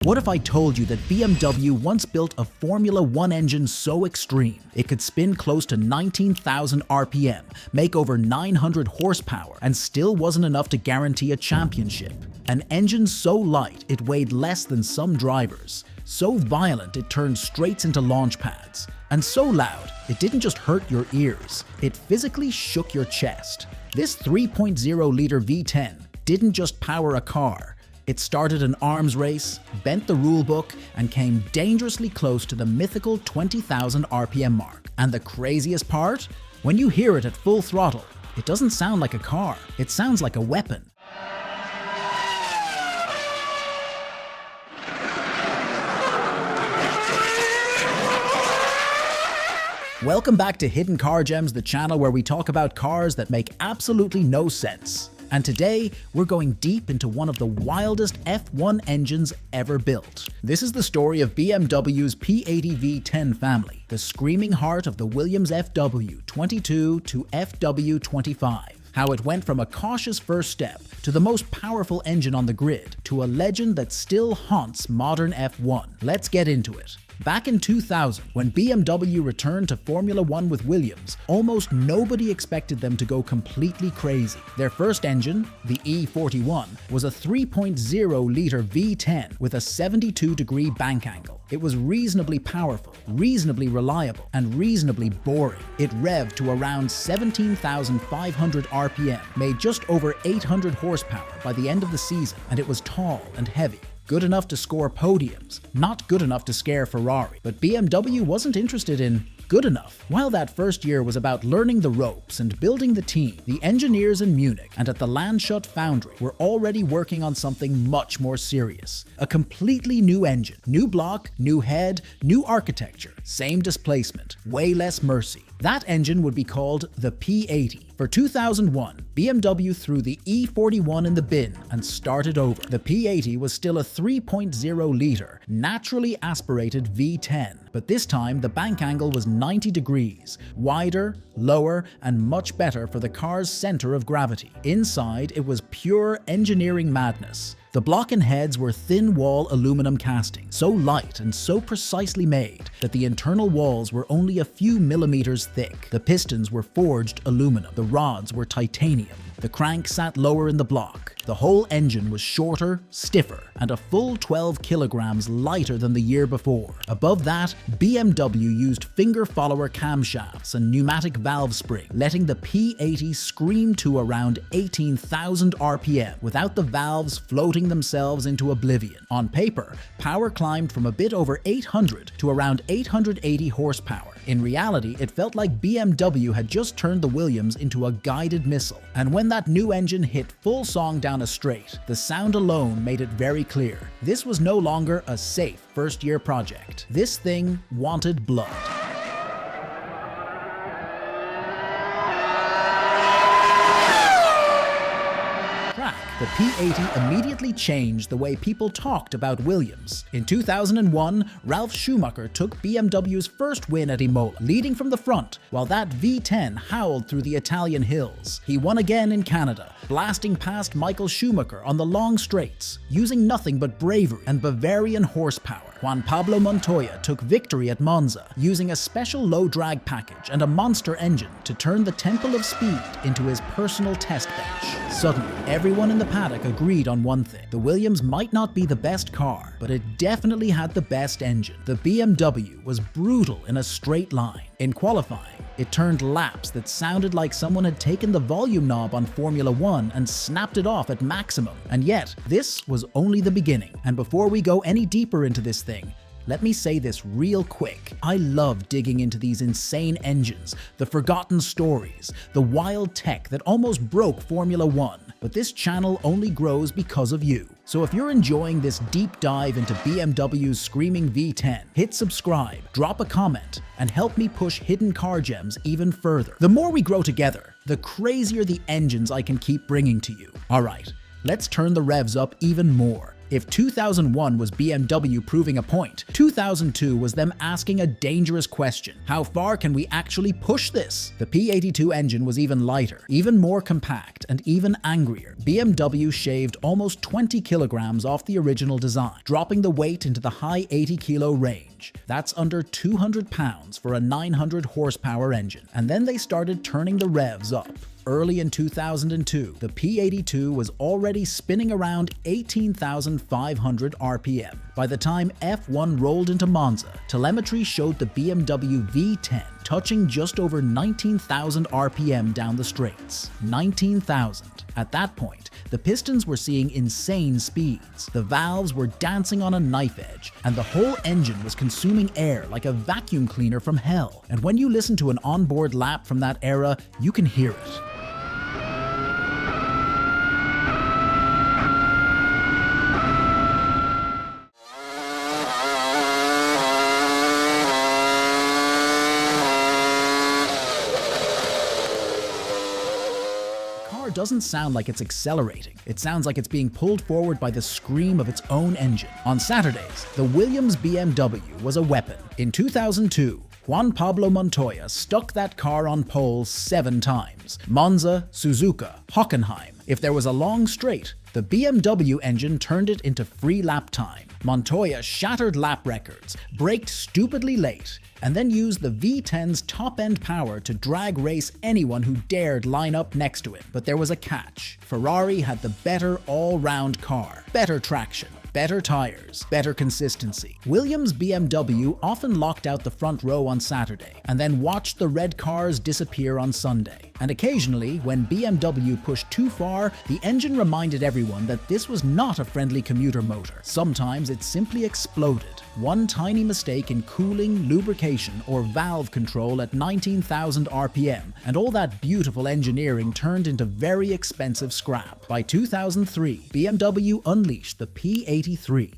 What if I told you that BMW once built a Formula 1 engine so extreme, it could spin close to 19,000 RPM, make over 900 horsepower, and still wasn't enough to guarantee a championship? An engine so light it weighed less than some drivers, so violent it turned straights into launch pads, and so loud it didn't just hurt your ears, it physically shook your chest. This 3.0-liter V10 didn't just power a car. It started an arms race, bent the rulebook, and came dangerously close to the mythical 20,000 RPM mark. And the craziest part? When you hear it at full throttle, it doesn't sound like a car, it sounds like a weapon. Welcome back to Hidden Car Gems, the channel where we talk about cars that make absolutely no sense. And today, we're going deep into one of the wildest F1 engines ever built. This is the story of BMW's P80 V10 family, the screaming heart of the Williams FW22 to FW25. How it went from a cautious first step to the most powerful engine on the grid to a legend that still haunts modern F1. Let's get into it. Back in 2000, when BMW returned to Formula 1 with Williams, almost nobody expected them to go completely crazy. Their first engine, the E41, was a 3.0-liter V10 with a 72-degree bank angle. It was reasonably powerful, reasonably reliable, and reasonably boring. It revved to around 17,500 RPM, made just over 800 horsepower by the end of the season, and it was tall and heavy. Good enough to score podiums, not good enough to scare Ferrari. But BMW wasn't interested in good enough. While that first year was about learning the ropes and building the team, the engineers in Munich and at the Landshut foundry were already working on something much more serious. A completely new engine, new block, new head, new architecture, same displacement, way less mercy. That engine would be called the P80. For 2001, BMW threw the E41 in the bin and started over. The P80 was still a 3.0-liter, naturally aspirated V10, but this time the bank angle was 90 degrees, wider, lower, and much better for the car's center of gravity. Inside, it was pure engineering madness. The block and heads were thin-wall aluminum casting, so light and so precisely made that the internal walls were only a few millimeters thick. The pistons were forged aluminum, the rods were titanium. The crank sat lower in the block. The whole engine was shorter, stiffer, and a full 12 kilograms lighter than the year before. Above that, BMW used finger follower camshafts and pneumatic valve spring, letting the P80 scream to around 18,000 RPM without the valves floating themselves into oblivion. On paper, power climbed from a bit over 800 to around 880 horsepower. In reality, it felt like BMW had just turned the Williams into a guided missile. And when that new engine hit full song down a straight, the sound alone made it very clear. This was no longer a safe first-year project. This thing wanted blood. The P80 immediately changed the way people talked about Williams. In 2001, Ralf Schumacher took BMW's first win at Imola, leading from the front, while that V10 howled through the Italian hills. He won again in Canada, blasting past Michael Schumacher on the long straights, using nothing but bravery and Bavarian horsepower. Juan Pablo Montoya took victory at Monza, using a special low-drag package and a monster engine to turn the Temple of Speed into his personal test bench. Suddenly, everyone in the paddock agreed on one thing. The Williams might not be the best car, but it definitely had the best engine. The BMW was brutal in a straight line. In qualifying, it turned laps that sounded like someone had taken the volume knob on Formula 1 and snapped it off at maximum. And yet, this was only the beginning. And before we go any deeper into this thing, let me say this real quick. I love digging into these insane engines, the forgotten stories, the wild tech that almost broke Formula 1. But this channel only grows because of you. So if you're enjoying this deep dive into BMW's screaming V10, hit subscribe, drop a comment, and help me push Hidden Car Gems even further. The more we grow together, the crazier the engines I can keep bringing to you. Alright, let's turn the revs up even more. If 2001 was BMW proving a point, 2002 was them asking a dangerous question. How far can we actually push this? The P82 engine was even lighter, even more compact, and even angrier. BMW shaved almost 20 kilograms off the original design, dropping the weight into the high 80 kilo range. That's under 200 pounds for a 900 horsepower engine. And then they started turning the revs up. Early in 2002, the P82 was already spinning around 18,500 RPM. By the time F1 rolled into Monza, telemetry showed the BMW V10 touching just over 19,000 RPM down the straights. 19,000. At that point, the pistons were seeing insane speeds, the valves were dancing on a knife edge, and the whole engine was consuming air like a vacuum cleaner from hell. And when you listen to an onboard lap from that era, you can hear it. Doesn't sound like it's accelerating. It sounds like it's being pulled forward by the scream of its own engine. On Saturdays, the Williams BMW was a weapon. In 2002, Juan Pablo Montoya stuck that car on pole 7 times. Monza, Suzuka, Hockenheim. If there was a long straight, the BMW engine turned it into free lap time. Montoya shattered lap records, braked stupidly late, and then used the V10's top-end power to drag race anyone who dared line up next to it. But there was a catch. Ferrari had the better all-round car, better traction, better tires, better consistency. Williams BMW often locked out the front row on Saturday and then watched the red cars disappear on Sunday. And occasionally, when BMW pushed too far, the engine reminded everyone that this was not a friendly commuter motor. Sometimes it simply exploded. One tiny mistake in cooling, lubrication, or valve control at 19,000 RPM, and all that beautiful engineering turned into very expensive scrap. By 2003, BMW unleashed the P80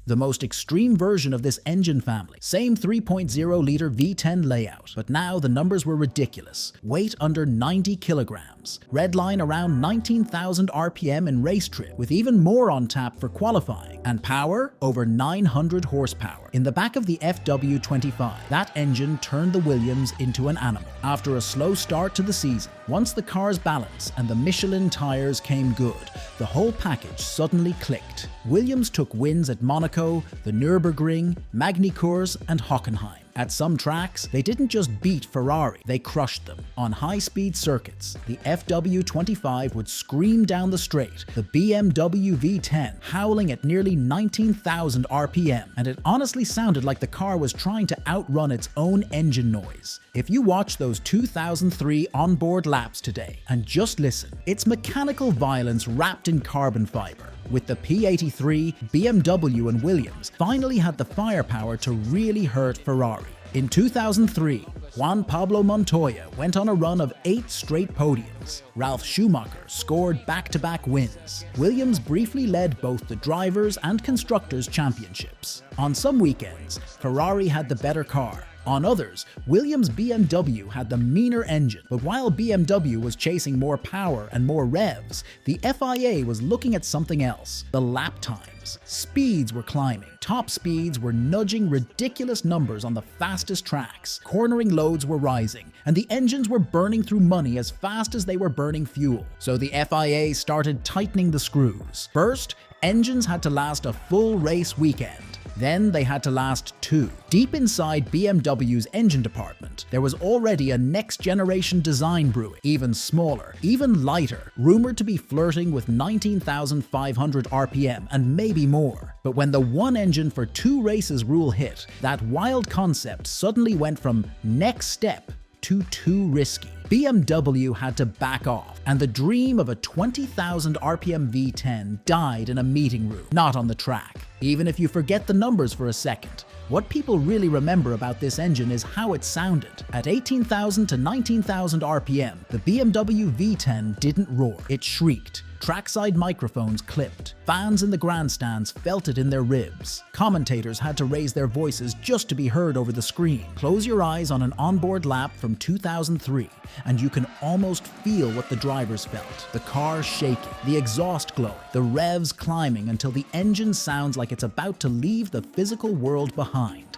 the most extreme version of this engine family. Same 3.0-liter V10 layout, but now the numbers were ridiculous. Weight under 90 kilograms. Redline around 19,000 RPM in race trip, with even more on tap for qualifying. And power over 900 horsepower. In the back of the FW25, that engine turned the Williams into an animal. After a slow start to the season, once the car's balance and the Michelin tires came good, the whole package suddenly clicked. Williams took wins at Monaco, the Nürburgring, Magny-Cours, and Hockenheim. At some tracks, they didn't just beat Ferrari, they crushed them. On high-speed circuits, the FW25 would scream down the straight, the BMW V10 howling at nearly 19,000 RPM, and it honestly sounded like the car was trying to outrun its own engine noise. If you watch those 2003 onboard laps today and just listen, it's mechanical violence wrapped in carbon fiber. With the P83, BMW and Williams finally had the firepower to really hurt Ferrari. In 2003, Juan Pablo Montoya went on a run of 8 straight podiums. Ralf Schumacher scored back-to-back wins. Williams briefly led both the Drivers' and Constructors' Championships. On some weekends, Ferrari had the better car. On others, Williams BMW had the meaner engine, but while BMW was chasing more power and more revs, the FIA was looking at something else: the lap times. Speeds were climbing. Top speeds were nudging ridiculous numbers on the fastest tracks. Cornering loads were rising, and the engines were burning through money as fast as they were burning fuel. So the FIA started tightening the screws. First, engines had to last a full race weekend. Then they had to last 2. Deep inside BMW's engine department, there was already a next-generation design brewing, even smaller, even lighter, rumored to be flirting with 19,500 RPM and maybe more. But when the one engine for 2 races rule hit, that wild concept suddenly went from next step to too risky. BMW had to back off, and the dream of a 20,000 RPM V10 died in a meeting room, not on the track. Even if you forget the numbers for a second, what people really remember about this engine is how it sounded. At 18,000 to 19,000 RPM, the BMW V10 didn't roar, it shrieked. Trackside microphones clipped. Fans in the grandstands felt it in their ribs. Commentators had to raise their voices just to be heard over the screen. Close your eyes on an onboard lap from 2003, and you can almost feel what the drivers felt. The car shaking, the exhaust glowing, the revs climbing until the engine sounds like it's about to leave the physical world behind.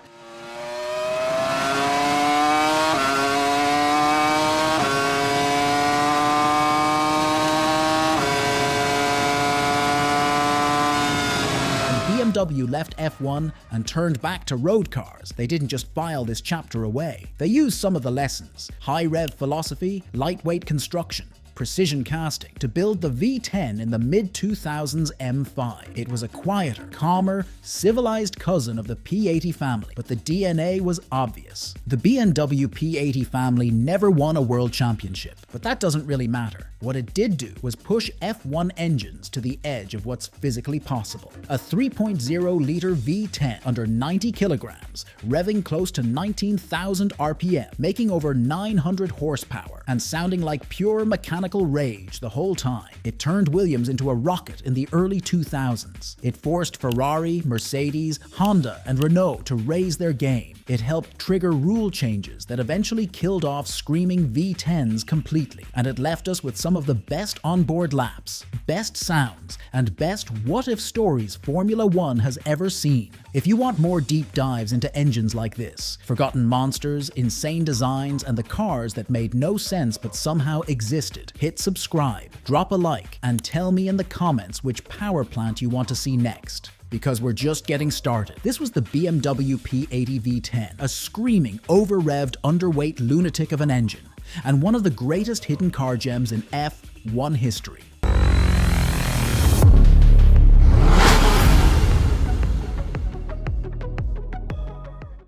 BMW left F1 and turned back to road cars. They didn't just file this chapter away. They used some of the lessons: high-rev philosophy, lightweight construction, precision casting, to build the V10 in the mid-2000s M5. It was a quieter, calmer, civilized cousin of the P80 family, but the DNA was obvious. The BMW P80 family never won a world championship, but that doesn't really matter. What it did do was push F1 engines to the edge of what's physically possible. A 3.0-liter V10 under 90 kilograms, revving close to 19,000 RPM, making over 900 horsepower, and sounding like pure mechanical rage the whole time. It turned Williams into a rocket in the early 2000s. It forced Ferrari, Mercedes, Honda, and Renault to raise their game. It helped trigger rule changes that eventually killed off screaming V10s completely, and it left us with some of the best onboard laps, best sounds, and best what-if stories Formula One has ever seen. If you want more deep dives into engines like this, forgotten monsters, insane designs, and the cars that made no sense but somehow existed, hit subscribe, drop a like, and tell me in the comments which power plant you want to see next. Because we're just getting started. This was the BMW P80 V10, a screaming, over-revved, underweight lunatic of an engine, and one of the greatest hidden car gems in F1 history.